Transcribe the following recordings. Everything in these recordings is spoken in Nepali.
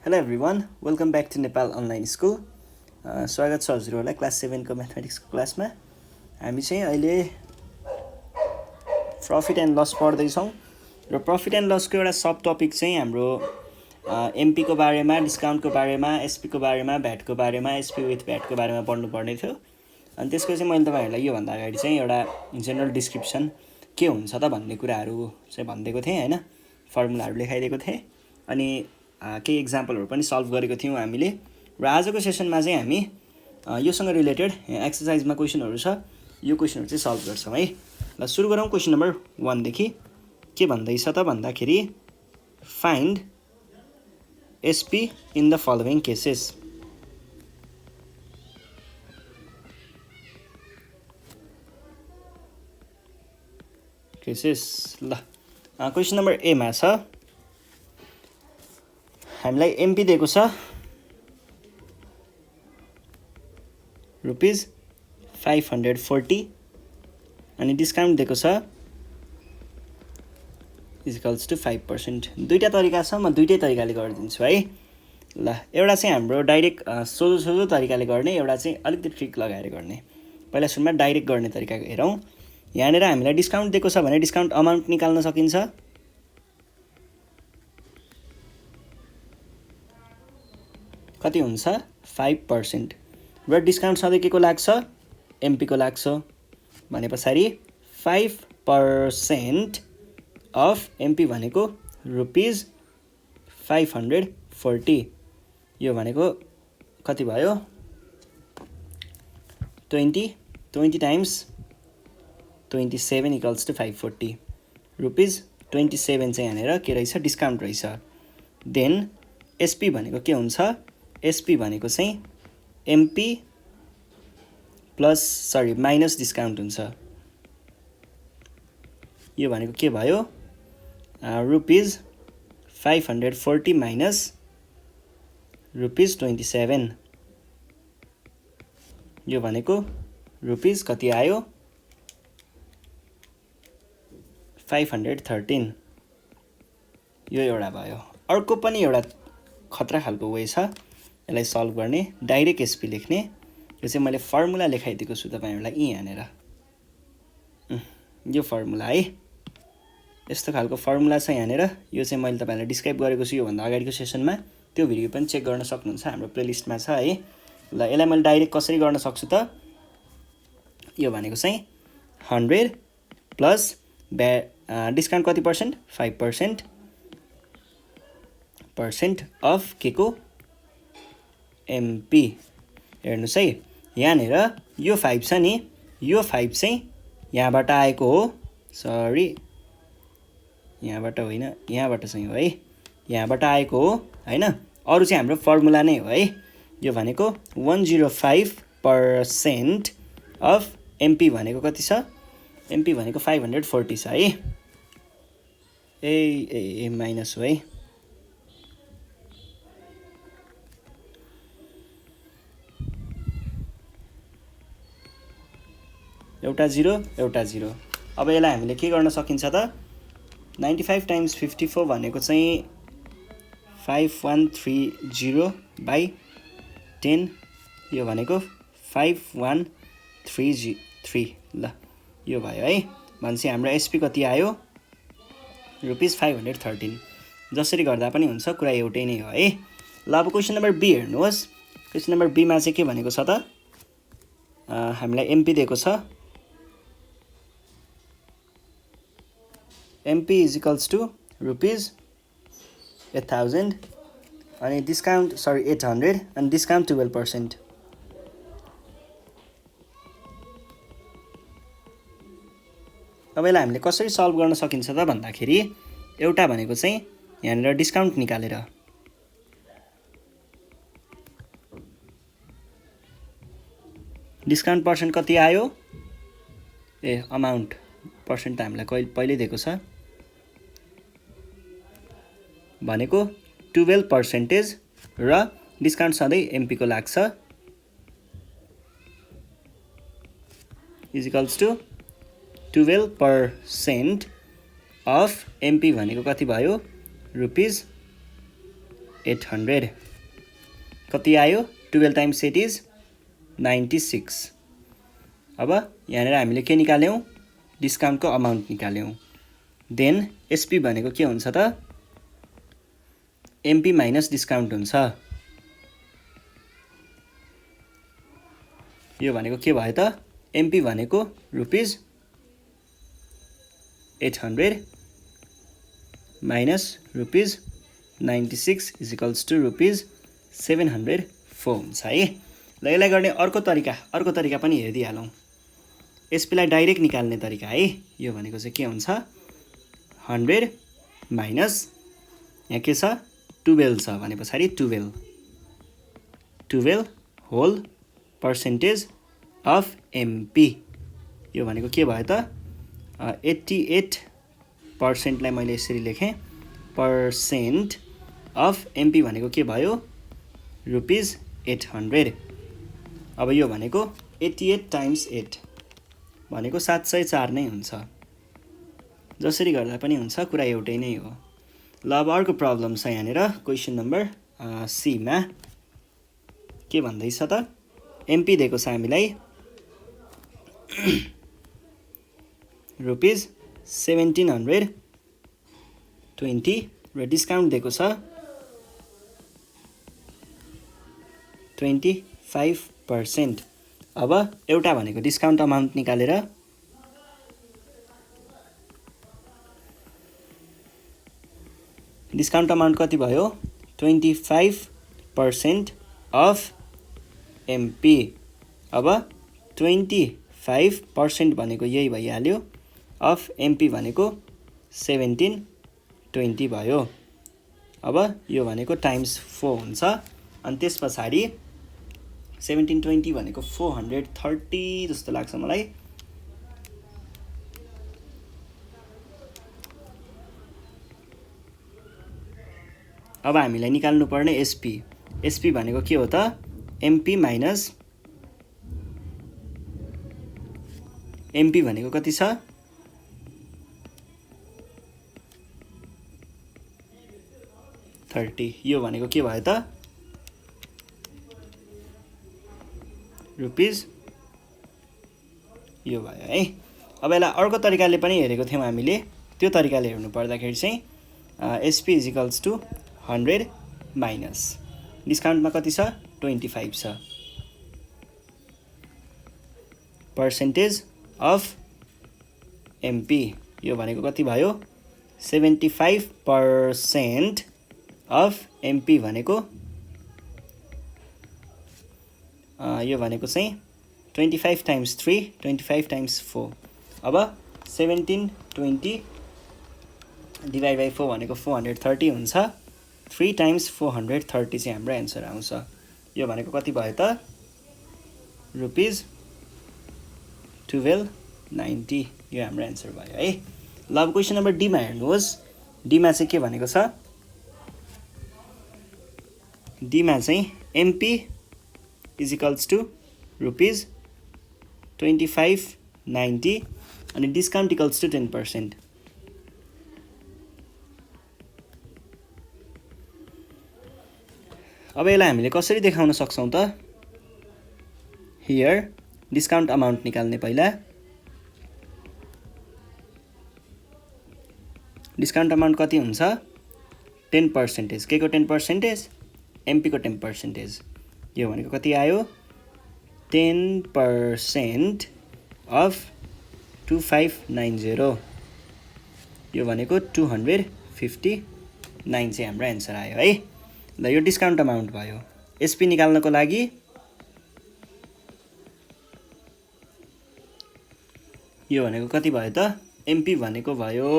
Hello everyone, welcome back to Nepal Online School. स्वागत छ हजुरहरूलाई क्लास 7 को म्याथमेटिक्सको क्लासमा। हामी चाहिँ अहिले प्रफिट एन्ड लस पढ्दैछौँ र प्रफिट एन्ड लसको एउटा सब टपिक चाहिँ हाम्रो एमपी को बारेमा, डिस्काउन्टको बारेमा, एसपी को बारेमा, भ्याटको बारेमा, एसपी विथ भ्याटको बारेमा पढ्नुपर्ने थियो। अनि त्यसको चाहिँ मैले तपाईँहरूलाई योभन्दा अगाडि चाहिँ एउटा जेनरल डिस्क्रिप्सन के हुन्छ त भन्ने कुराहरू चाहिँ भनिदिएको थिएँ हैन, फर्मुलाहरू लेखाइदिएको थिएँ अनि केही इक्जाम्पलहरू पनि सल्भ गरेको थियौँ हामीले। र आजको सेसनमा चाहिँ हामी योसँग रिलेटेड एक्सर्साइजमा क्वेसनहरू छ, यो क्वेसनहरू चाहिँ सल्भ गर्छौँ है। ल सुरु गरौँ क्वेसन नम्बर 1 देखि। के भन्दैछ त भन्दाखेरि find SP in the following cases. ल क्वेसन नम्बर ए मा छ, हामीलाई एमपी दिएको छ रुपिज 540 अनि डिस्काउन्ट दिएको छ इक्वल्स टु 5%। दुईटा तरिका छ, म दुईटै तरिकाले गरिदिन्छु है। ल एउटा चाहिँ हाम्रो डाइरेक्ट सोझो तरिकाले गर्ने, एउटा चाहिँ अलिकति ट्रिक लगाएर गर्ने। पहिला सुरुमा डाइरेक्ट गर्ने तरिका हेरौँ। यहाँनिर हामीलाई डिस्काउन्ट दिएको छ भने डिस्काउन्ट अमाउन्ट निकाल्न सकिन्छ। कति हुन्छ 5% र डिस्काउन्ट सधैँ के को लाग्छ, एमपी को लाग्छ भने पछाडि 5% अफ एमपी भनेको रुपिज 540, यो भनेको कति भयो 20 टाइम्स 27 इक्वल्स टु 540, रुपिज 27 चाहिँ यहाँनिर के रहेछ, डिस्काउन्ट रहेछ। देन एसपी भनेको के हुन्छ, एसपी भनेको चाहिँ एमपी प्लस माइनस डिस्काउन्ट हुन्छ। यो भनेको के भयो, रुपिज 540 माइनस रुपिज 27, यो भनेको रुपिज कति आयो 513, यो एउटा भयो। अर्को पनि एउटा खतरा खालको वे छ यसलाई सल्भ गर्ने, डाइरेक्ट एसपी लेख्ने। यो चाहिँ मैले फर्मुला लेखाइदिएको छु तपाईहरुलाई यहाँनिर, यो फर्मुला है, यस्तो खालको फर्मुला छ यहाँनिर। यो चाहिँ मैले तपाईहरुलाई डिस्क्राइब गरेको छु योभन्दा अगाडिको सेसनमा, त्यो भिडियो पनि चेक गर्न सक्नुहुन्छ, हाम्रो प्लेलिस्टमा छ है। ल यसलाई मैले डाइरेक्ट कसरी गर्न सक्छु त, यो भनेको चाहिँ 100 प्लस डिस्काउन्ट कति पर्सेन्ट 5% अफ के को एमपी। हेर्नुस् है, यहाँनिर यो 5 छ नि, यो 5 चाहिँ यहाँबाट आएको हो, यहाँबाट होइन, यहाँबाट चाहिँ हो है, यहाँबाट आएको हो हैन, अरु चाहिँ हाम्रो फर्मुला नै हो है। यो भनेको 105% अफ एमपी भनेको कति छ, एमपी भनेको 540 छ है। ए माइनस हो है, एउटा 0 एउटा 0। अब यसलाई हामीले के गर्न सकिन्छ त, 95 टाइम्स 54 भनेको चाहिँ 5130/10, यो भनेको 5133। ल यो भयो है। भनेपछि हाम्रो एसपी कति आयो, रुपिज 513। जसरी गर्दा पनि हुन्छ, कुरा एउटै नै हो है। ल अब क्वेसन नम्बर बी हेर्नुहोस्। क्वेसन नम्बर बी मा चाहिँ के भनेको छ त, हामीलाई एमपी दिएको छ, MP is equals to rupees 8000 अनि डिस्काउन्ट 800 अनि डिस्काउन्ट 12%। अब यसलाई हामीले कसरी सल्भ गर्न सकिन्छ त भन्दाखेरि, एउटा भनेको चाहिँ यहाँनिर डिस्काउन्ट निकालेर, डिस्काउन्ट पर्सेन्ट कति आयो, अमाउन्ट पर्सेन्ट त हामीलाई पहिल्यै दिएको छ भनेको 12% र डिस्काउन्ट सधैँ एमपी को लाग्छ, is equals to 12% of MP भनेको कति भयो, रुपिज 800 कति आयो 12 टाइम्स 8 इज 96 अब यहाँनिर हामीले के निकाल्यौं डिस्काउन्टको अमाउन्ट निकाल्यौं देन एसपी भनेको के हुन्छ त एमपी माइनस डिस्काउन्ट हुन्छ यो भनेको के भयो त एमपी भनेको rupees 800 minus rupees 96 is equals to rupees 704 हुन्छ है ल यसलाई गर्ने अर्को तरिका पनि हेरिदिहालौँ एसपीलाई डाइरेक्ट निकाल्ने तरिका है यो भनेको चाहिँ के हुन्छ 100 माइनस यहाँ के छ 12 छ भने पछाडि 12 होल पर्सेन्टेज अफ एमपी यो भनेको के भयो त 88% लाई मैले यसरी लेखेँ पर्सेन्ट अफ एमपी भनेको के भयो रुपीज 800 अब यो भनेको 88 टाइम्स 8 भनेको 704 नै हुन्छ जसरी गर्दा पनि हुन्छ कुरा एउटै नै हो ल अब अर्को प्रब्लम छ यहाँनिर क्वेसन नम्बर सी मा के भन्दैछ त एमपी दिएको छ हामीलाई रुपीज 1720 र डिस्काउन्ट दिएको छ 25%। अब एउटा भनेको डिस्काउन्ट अमाउन्ट निकालेर डिस्काउन्ट अमाउन्ट कति भयो 25% अफ एमपी अब 25% भनेको यही भइहाल्यो अफ एमपी भनेको 1720 भयो अब यो भनेको टाइम्स 4 हुन्छ अनि त्यस पछाडी 1720 भनेको 430 जस्तो लाग्छ मलाई अब हामीलाई निकाल्नु पर्ने एसपी भनेको के हो त एमपी माइनस एमपी भनेको कति छ 30 यो भनेको के भयो त रुपीज यो भयो है अब यसलाई अर्को तरिकाले पनि हेरेको थियौं हामीले त्यो तरिकाले हेर्नु पर्दाखेरि चाहिँ SP is equals to 100 minus डिस्काउन्टमा कति छ 25 छ पर्सेन्टेज अफ एमपी यो भनेको कति भयो 75% अफ एमपी भनेको यो भनेको चाहिँ 25 टाइम्स 3 25 टाइम्स 4 अब 1720 डिभाइड बाइ 4 भनेको 430 हुन्छ 3 टाइम्स 430 चाहिँ हाम्रो एन्सर आउँछ यो भनेको कति भयो त रुपीज 1290 यो हाम्रो एन्सर भयो है ल अब क्वेसन नम्बर डी मा हेर्नुहोस् डी मा चाहिँ के भनेको छ डी मा चाहिँ MP is equals to rupees 2590 अनि डिस्काउन्ट इक्वल्स टु 10%। अब यसलाई हामीले कसरी देखाउन सक्छौं त हियर डिस्काउन्ट अमाउन्ट निकाल्ने पहिला डिस्काउन्ट अमाउन्ट कति हुन्छ 10% के को 10% एमपी को 10% यो भनेको कति आयो 10% अफ 2590 यो भनेको 259 चाहिँ हाम्रो एन्सर आयो है ल यो डिस्काउन्ट अमाउन्ट भयो एसपी निकाल्नको लागि यो भनेको कति भयो त एमपी भनेको भयो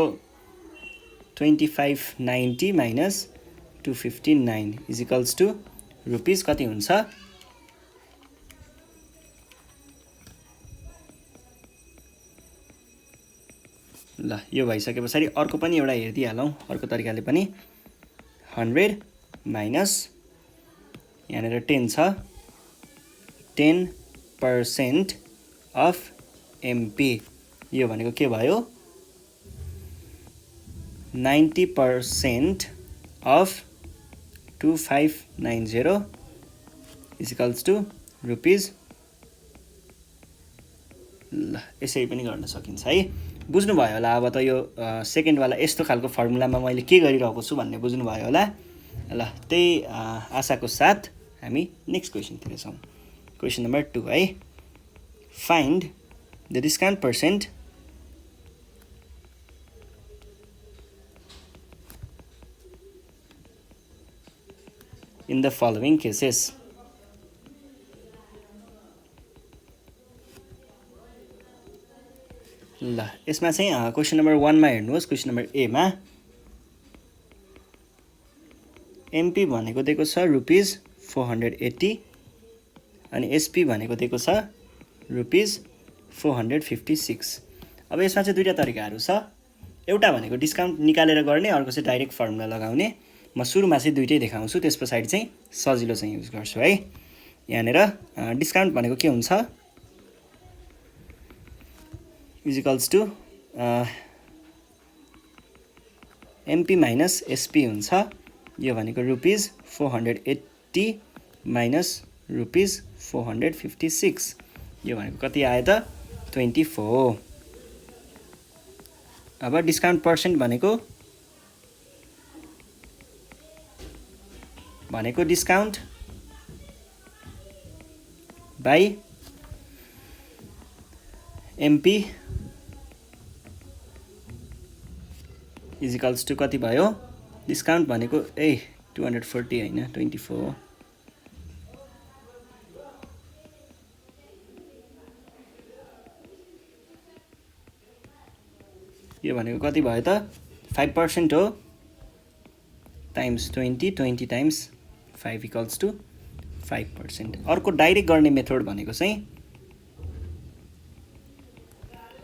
2590 minus 259 is equals to rupees कति हुन्छ ल यो भइसकेपछि अर्को पनि एउटा हेर्दिहालौं अर्को तरिकाले पनि 100 माइनस यहाँनिर 10 छ 10% अफ एमपी यो भनेको के भयो 90% of 2590 is equals to rupees ल यसरी पनि गर्न सकिन्छ है। बुझ्नुभयो होला अब त यो सेकेन्डवाला यस्तो खालको फर्मुलामा मैले के गरिरहेको छु भन्ने बुझ्नुभयो होला। ल त्यही आशाको साथ हामी नेक्स्ट क्वेसनतिर छौँ। क्वेसन नम्बर 2 है। Find the discount percent in the following cases. ल यसमा चाहिँ क्वेसन नम्बर 1 मा हेर्नुहोस्। क्वेसन नम्बर ए मा एमपी भनेको दिएको छ रुपिज 480 अनि एसपी भनेको दिएको छ रुपिज 456। अब यसमा चाहिँ दुईटा तरिकाहरू छ। एउटा भनेको डिस्काउन्ट निकालेर गर्ने, अर्को चाहिँ डाइरेक्ट फर्मुला लगाउने। म सुरुमा चाहिँ दुईटै देखाउँछु, त्यस पछाडि चाहिँ सजिलो चाहिँ युज गर्छु है। यहाँनिर डिस्काउन्ट भनेको के हुन्छ is equals to MP minus SP हुन्छ। यो भनेको रुपिज 480 माइनस रुपिज 456। यो भनेको कति आयो त 24। अब डिस्काउन्ट पर्सेन्ट भनेको discount by MP is equals to कति भयो। डिस्काउन्ट भनेको 240 होइन 24। यो भनेको कति भयो त 5% हो टाइम्स 20 टाइम्स 5 इक्वल्स टु 5%। अर्को डाइरेक्ट गर्ने मेथड भनेको चाहिँ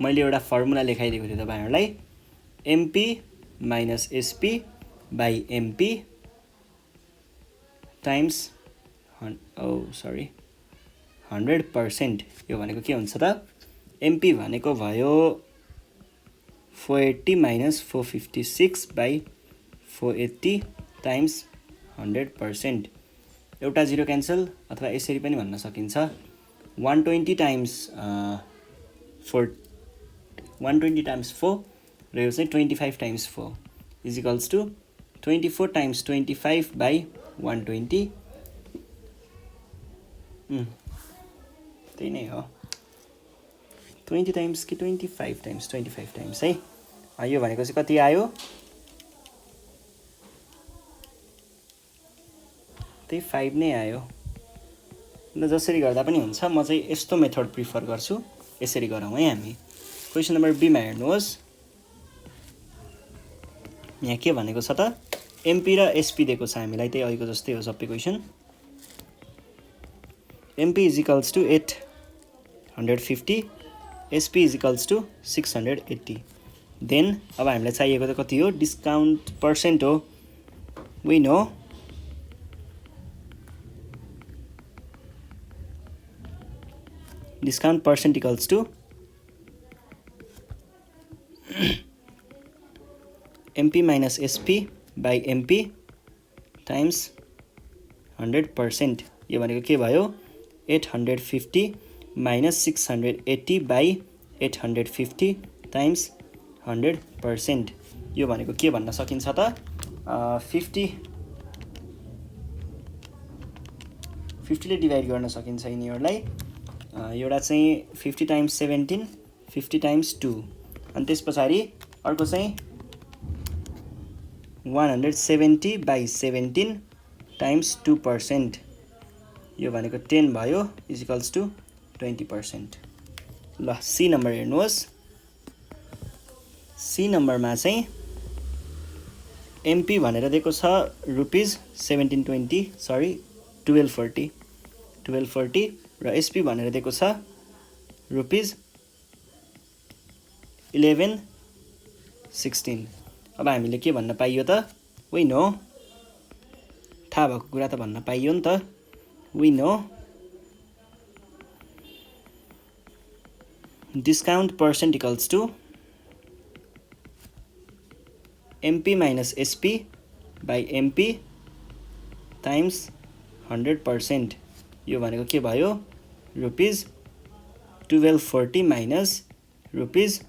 मैले एउटा फर्मुला लेखाइदिएको थिएँ तपाईहरुलाई। MP minus SP by MP times 100%। यो भनेको के हुन्छ त एमपी भनेको भयो 480 माइनस 456 बाई 480 टाइम्स 100%। एउटा जिरो क्यान्सल अथवा यसरी पनि भन्न सकिन्छ 120 टाइम्स 4 र यो चाहिँ 25 times 4 is equals to 24 times 25 by 120। त्यही नै हो 20 टाइम्स कि 25 टाइम्स है। यो भनेको चाहिँ कति आयो त्यही 5 नै आयो। ल जसरी गर्दा पनि हुन्छ, म चाहिँ यस्तो मेथड प्रिफर गर्छु। यसरी गरौँ है हामी। क्वेसन नम्बर बी मा हेर्नुहोस्। यहाँ के भनेको छ त एमपी र एसपी दिएको छ हामीलाई, त्यही अहिलेको जस्तै हो सबै question. MP is equals to 850 SP is equals to 680। Then अब हामीलाई चाहिएको त कति हो डिस्काउन्ट पर्सेन्ट हो। We know discount percent equals to MP minus SP by MP times 100%। यो भनेको के भयो 850 minus 680 by 850 times 100%। यो भनेको के भन्न सकिन्छ त 50 ले डिभाइड गर्न सकिन्छ यिनीहरूलाई। एउटा चाहिँ 50 टाइम्स 17 50 टाइम्स 2 अनि त्यस पछाडि अर्को चाहिँ 170 बाई 17 टाइम्स 2%। यो भनेको 10 भयो इज इक्वल्स टु 20%। ल सी नम्बर हेर्नुहोस्। सी नम्बरमा चाहिँ एमपी भनेर दिएको छ रुपिज 1240 र एसपी भनेर दिएको छ रुपिज 1116। अब हामीले के भन्न पाइयो त वी नो थाहा भएको कुरा त भन्न पाइयो नि त। We know discount percent equals to MP minus SP by MP times 100%। यो भनेको के भयो rupees 1240 minus rupees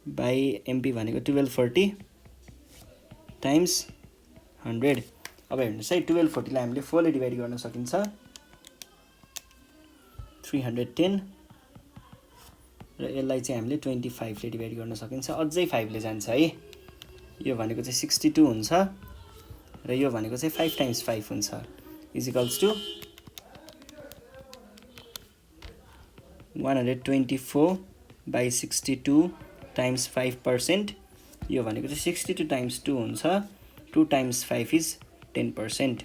by MP भनेको 1240 टाइम्स 100। अब हेर्नुहोस् है 1240 लाई हामीले 4 ले डिभाइड गर्न सकिन्छ 310 र यसलाई चाहिँ हामीले 25 ले डिभाइड गर्न सकिन्छ अझै 5 ले जान्छ है। यो भनेको चाहिँ 62 हुन्छ र यो भनेको चाहिँ 5 टाइम्स 5 हुन्छ is equals to 124 by 62 times 5%। यो भनेको चाहिँ 62 टाइम्स 2 हुन्छ 2 टाइम्स 5 इज 10%।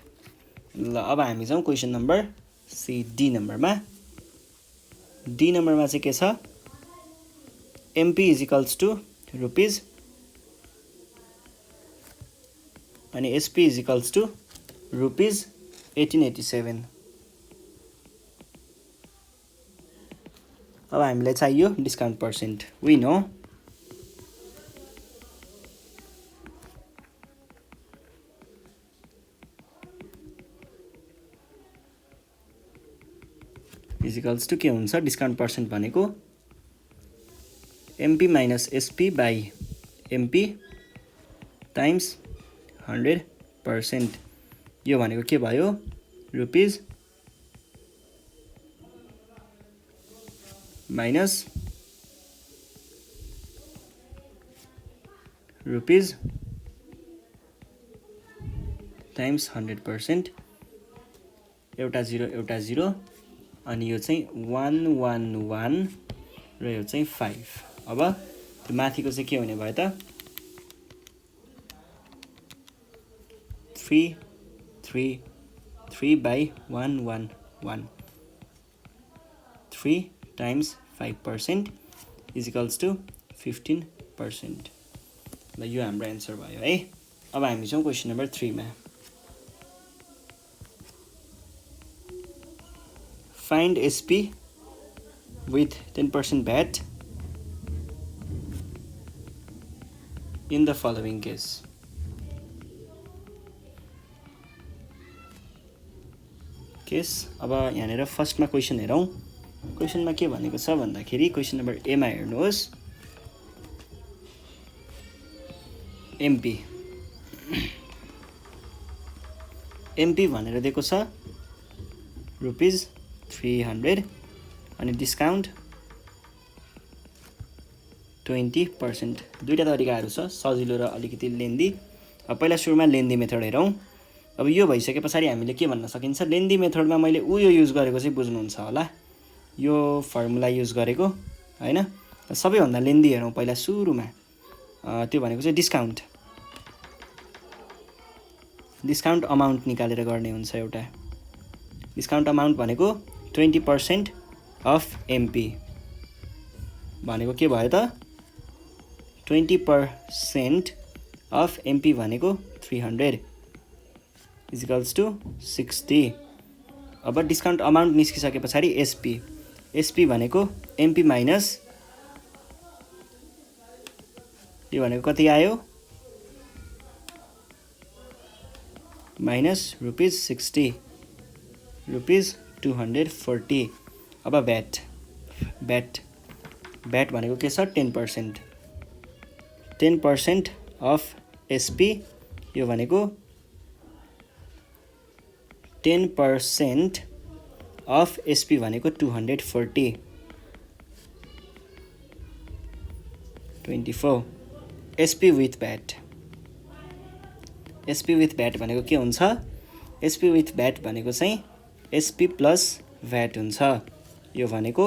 ल अब हामी जाउँ क्वेसन नम्बर सी डी नम्बरमा। डी नम्बरमा चाहिँ के छ MP is equals to rupees अनि SP is equals to rupees 1887। अब हामीलाई चाहियो discount percent. We know is equals to के हुन्छ डिस्काउन्ट पर्सेन्ट भनेको MP minus SP by MP times 100%। यो भनेको के भयो रुपिज माइनस रुपिज टाइम्स 100%। एउटा 0 अनि यो चाहिँ 111 र यो चाहिँ 5। अब त्यो माथिको चाहिँ के हुने भयो त 3 by 111 3 times 5% is equals to 15%। ल यो हाम्रो एन्सर भयो है। अब हामी छौँ क्वेसन नम्बर 3 मा। Find SP with 10% VAT in the following case. अब यहाँनिर फर्स्टमा क्वेसन हेरौँ। क्वेसनमा के भनेको छ भन्दाखेरि क्वेसन नम्बर ए मा हेर्नुहोस् एमपी भनेर दिएको छ रुपिज 300 अनि डिस्काउन्ट 20%। दुईटा तरिकाहरू छ सजिलो र अलिकति लेन्दी। अब पहिला सुरुमा लेन्दी मेथड हेरौँ। अब यो भइसके पछाडि हामीले के भन्न सकिन्छ लेन्दी मेथडमा मैले यो युज गरेको चाहिँ बुझ्नुहुन्छ होला यो फर्मुला युज गरेको हैन। सबैभन्दा लेन्दी हेरौँ पहिला सुरुमा त्यो भनेको चाहिँ डिस्काउन्ट अमाउन्ट निकालेर गर्ने हुन्छ। एउटा डिस्काउन्ट अमाउन्ट भनेको 20% अफ एमपी भनेको के भयो त 20% अफ एमपी भनेको 300 इज इक्वल्स टु 60। अब डिस्काउन्ट अमाउन्ट निस्किसके पछाडि एसपी भनेको एमपी माइनस यो भनेको कति आयो माइनस रुपिज 60 रुपिज 240। अब ब्याट भनेको के छ 10% अफ एसपी यो भनेको 10% अफ एसपी भनेको 240 24। एसपी विथ भ्याट भनेको के हुन्छ एसपी विथ भ्याट भनेको चाहिँ एसपी प्लस भ्याट हुन्छ। यो भनेको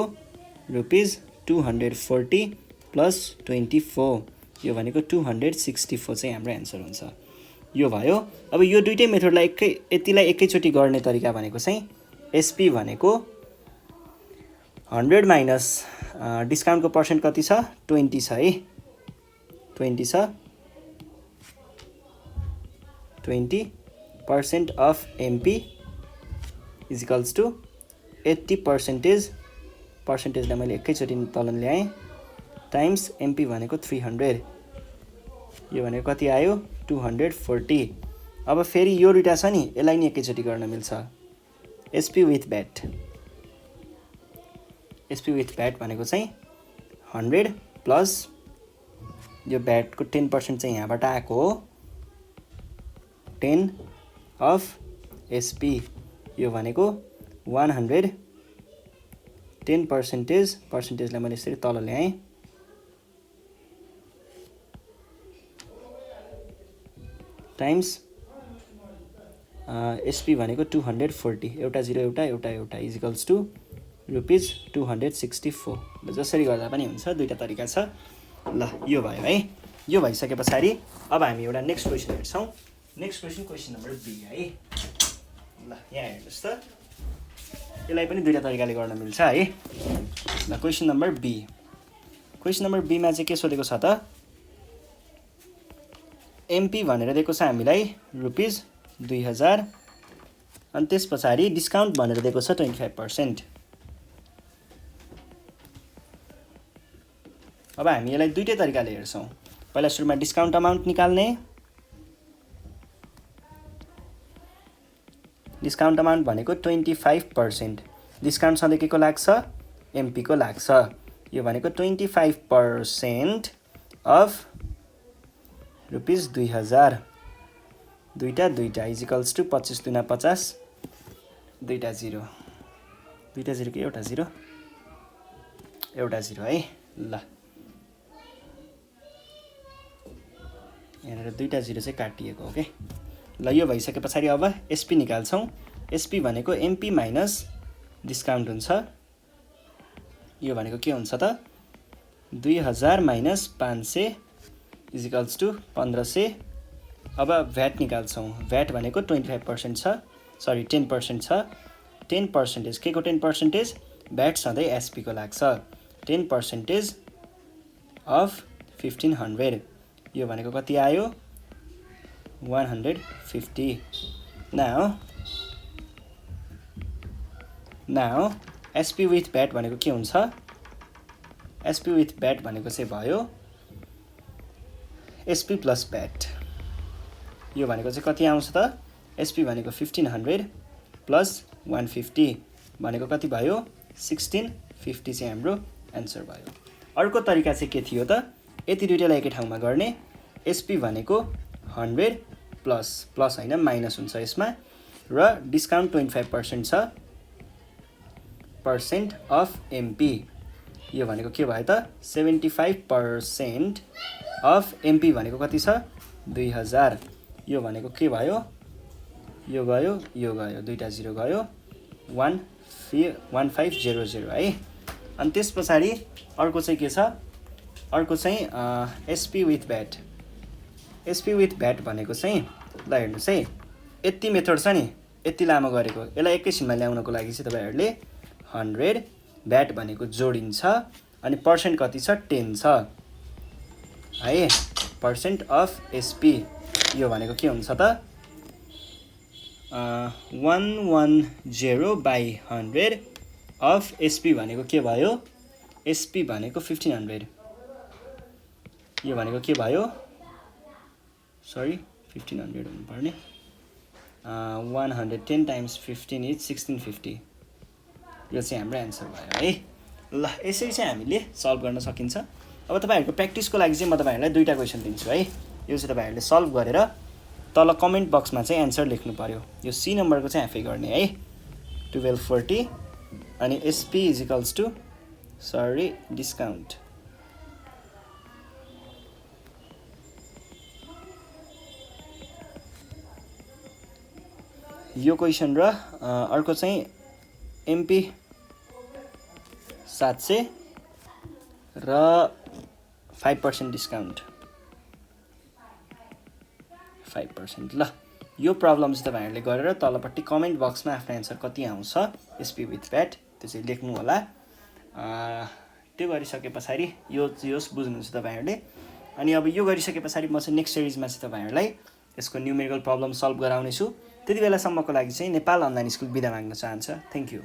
रुपिज 240 प्लस 24 यो भनेको 264 चाहिँ हाम्रो एन्सर हुन्छ। यो भयो। अब यो दुईटै मेथडलाई यतिलाई एकैचोटि गर्ने तरिका भनेको चाहिँ एसपी भनेको 100 माइनस डिस्काउन्टको पर्सेन्ट कति छ 20 छ है 20 छ 20% of MP is equals to 80%। पर्सेन्टेजलाई मैले एकैचोटि तल ल्याएँ टाइम्स एमपी भनेको 300, यो भनेको कति आयो 240। अब फेरि यो दुईटा छ नि यसलाई नि एकैचोटि गर्न मिल्छ। SP with VAT, SP with VAT भनेको चाहिँ 100 प्लस यो भ्याटको 10% चाहिँ यहाँबाट आएको हो 10 अफ एसपी, यो भनेको 100 10% पर्सेन्टेजलाई मैले यसरी तल ल्याएँ टाइम्स एसपी भनेको 240, एउटा 0 एउटा एउटा एउटा इजिकल्स टु रुपिज 264। ल जसरी गर्दा पनि हुन्छ, दुईवटा तरिका छ। ल यो भयो है। यो भइसके पछाडि अब हामी एउटा नेक्स्ट क्वेसन हेर्छौँ। Next question, question number B है। ल यहाँ हेर्नुहोस् त, यसलाई पनि दुईवटा तरिकाले गर्न मिल्छ है। ल question number B, question number बीमा चाहिँ के सोधेको छ त, एमपी भनेर दिएको छ हामीलाई रुपिज 2000 अनि त्यस पछाडि डिस्काउन्ट भनेर दिएको छ 25%। अब हामी यसलाई दुईटै तरिकाले हेर्छौँ। पहिला सुरुमा डिस्काउन्ट अमाउन्ट निकाल्ने, डिस्काउन्ट अमाउन्ट भनेको 25%, डिस्काउन्ट सधैँ के को लाग्छ एमपी को लाग्छ, यो भनेको 25% अफ रुपिज 2000, दुईटा इजिकल्स टु 25 दुना 50, दुईटा जिरो कि एउटा जिरो है। ल यहाँनिर दुईटा जिरो चाहिँ काटिएको हो कि। ल यो भइसके पछाडि अब एसपी निकाल्छौँ। एसपी भनेको एमपी माइनस डिस्काउन्ट हुन्छ, यो भनेको के हुन्छ त 2000 माइनस 500 इजिकल्स टु 1500। अब भ्याट निकाल्छौँ। भ्याट भनेको 25% छ, सरी 10% छ। 10% के को 10%? भ्याट सधैँ एसपी को लाग्छ। 10% अफ 1500, यो भनेको कति आयो 150। नाउ एसपी विथ भ्याट भनेको के हुन्छ, एसपी विथ भ्याट भनेको चाहिँ भयो एसपी प्लस भ्याट, यो भनेको चाहिँ कति आउँछ त, एसपी भनेको 1500 प्लस 150 भनेको कति भयो 1650 चाहिँ हाम्रो एन्सर भयो। अर्को तरिका चाहिँ के थियो त, यति दुईटालाई एकै ठाउँमा गर्ने। एसपी भनेको 100 प्लस होइन माइनस हुन्छ यसमा, र डिस्काउन्ट 25% छ पर्सेन्ट अफ एमपी, यो भनेको के भयो त 75% अफ एमपी भनेको कति छ 2000, यो भनेको के भयो यो गयो दुईटा जिरो गयो 1500 है। अनि त्यस पछाडि अर्को चाहिँ के छ, अर्को चाहिँ SP with VAT. SP with VAT भनेको चाहिँ ल हेर्नुहोस् है, यति मेथड छ नि यति लामो गरेको, यसलाई एकैछिनमा ल्याउनको लागि चाहिँ तपाईँहरूले 100 भ्याट भनेको जोडिन्छ अनि पर्सेन्ट कति छ 10 छ है, पर्सेन्ट अफ एसपी, यो भनेको के हुन्छ त 110/100 अफ एसपी भनेको के भयो, एसपी भनेको 1500, यो भनेको के भयो सरी 1500 हुनुपर्ने 110 टाइम्स 15 इज 1650, यो चाहिँ हाम्रो एन्सर भयो है। ल यसरी चाहिँ हामीले सल्भ गर्न सकिन्छ। अब तपाईँहरूको प्र्याक्टिसको लागि चाहिँ म तपाईँहरूलाई दुईवटा क्वेसन दिन्छु है, यो चाहिँ तपाईँहरूले सल्भ गरेर तल कमेन्ट बक्समा चाहिँ एन्सर लेख्नु पर्यो। यो सी नम्बरको चाहिँ आफै गर्ने है, 1240 अनि एसपी इजिकल्स टु डिस्काउन्ट। यो क्वेसन र अर्को चाहिँ एमपी 700 र 5% डिस्काउन्ट 5%। ल यो प्रब्लम चाहिँ तपाईँहरूले गरेर तलपट्टि कमेन्ट बक्समा आफ्नो एन्सर कति आउँछ एसपी विथ भ्याट त्यो चाहिँ लेख्नु होला। त्यो गरिसके पछाडि यो बुझ्नुहुन्छ तपाईँहरूले। अनि अब यो गरिसके पछाडि म चाहिँ नेक्स्ट सिरिजमा चाहिँ तपाईँहरूलाई यसको न्युमेरिकल प्रब्लम सल्भ गराउनेछु। त्यति बेलासम्मको लागि चाहिँ नेपाल अनलाइन स्कुल बिदा माग्न चाहन्छ। Thank you.